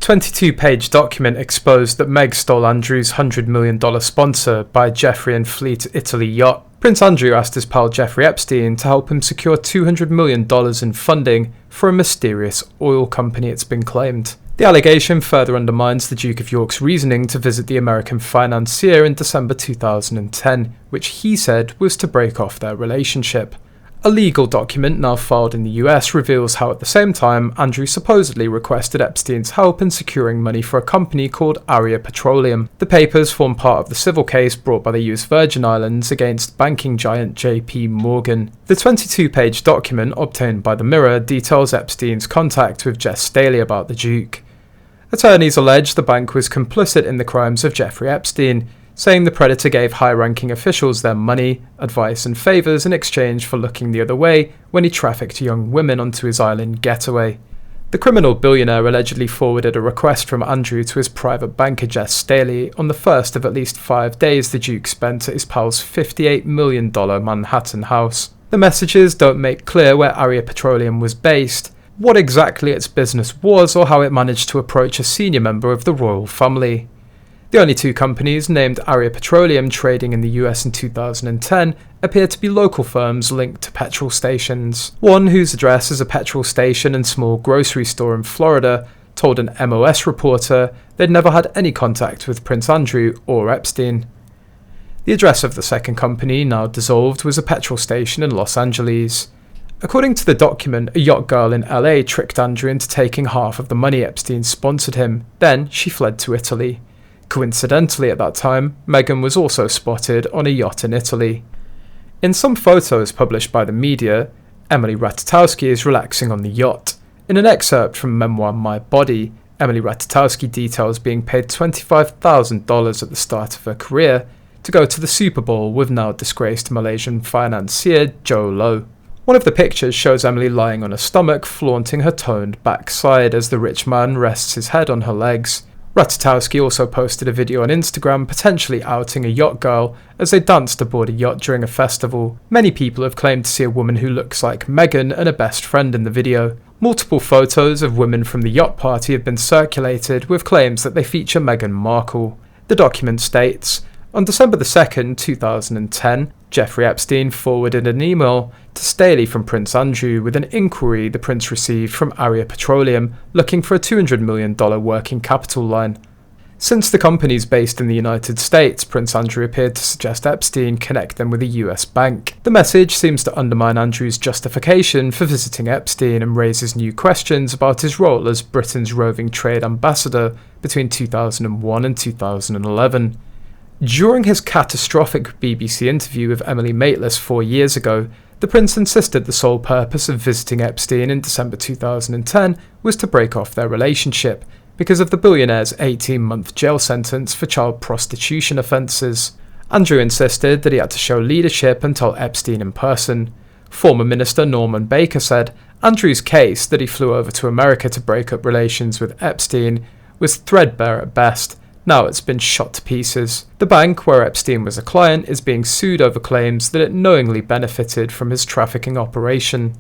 22-page document exposed that Meg stole Andrew's $100 million sponsor by Jeffrey and Fleet Italy Yacht. Prince Andrew asked his pal Jeffrey Epstein to help him secure $200 million in funding for a mysterious oil company, it's been claimed. The allegation further undermines the Duke of York's reasoning to visit the American financier in December 2010, which he said was to break off their relationship. A legal document now filed in the US reveals how at the same time Andrew supposedly requested Epstein's help in securing money for a company called Archie Petroleum. The papers form part of the civil case brought by the US Virgin Islands against banking giant JP Morgan. The 22-page document obtained by the Mirror details Epstein's contact with Jess Staley about the Duke. Attorneys allege the bank was complicit in the crimes of Jeffrey Epstein, saying the predator gave high-ranking officials their money, advice and favours in exchange for looking the other way when he trafficked young women onto his island getaway. The criminal billionaire allegedly forwarded a request from Andrew to his private banker Jess Staley on the first of at least 5 days the Duke spent at his pal's $58 million Manhattan house. The messages don't make clear where Archie Petroleum was based, what exactly its business was, or how it managed to approach a senior member of the royal family. The only two companies named Archie Petroleum trading in the US in 2010 appear to be local firms linked to petrol stations. One, whose address is a petrol station and small grocery store in Florida, told an MOS reporter they'd never had any contact with Prince Andrew or Epstein. The address of the second company, now dissolved, was a petrol station in Los Angeles. According to the document, a yacht girl in LA tricked Andrew into taking half of the money Epstein sponsored him. Then she fled to Italy. Coincidentally, at that time, Meghan was also spotted on a yacht in Italy. In some photos published by the media, Emily Ratajkowski is relaxing on the yacht. In an excerpt from memoir My Body, Emily Ratajkowski details being paid $25,000 at the start of her career to go to the Super Bowl with now disgraced Malaysian financier Joe Low. One of the pictures shows Emily lying on her stomach, flaunting her toned backside as the rich man rests his head on her legs. Ratajkowski also posted a video on Instagram potentially outing a yacht girl as they danced aboard a yacht during a festival. Many people have claimed to see a woman who looks like Meghan and her best friend in the video. Multiple photos of women from the yacht party have been circulated with claims that they feature Meghan Markle. The document states, on December 2, 2010, Jeffrey Epstein forwarded an email to Staley from Prince Andrew with an inquiry the prince received from Archie Petroleum looking for a $200 million working capital line. Since the company is based in the United States, Prince Andrew appeared to suggest Epstein connect them with a US bank. The message seems to undermine Andrew's justification for visiting Epstein and raises new questions about his role as Britain's roving trade ambassador between 2001 and 2011. During his catastrophic BBC interview with Emily Maitlis 4 years ago, the prince insisted the sole purpose of visiting Epstein in December 2010 was to break off their relationship because of the billionaire's 18-month jail sentence for child prostitution offences. Andrew insisted that he had to show leadership and tell Epstein in person. Former Minister Norman Baker said Andrew's case that he flew over to America to break up relations with Epstein was threadbare at best. Now it's been shot to pieces. The bank, where Epstein was a client, is being sued over claims that it knowingly benefited from his trafficking operation.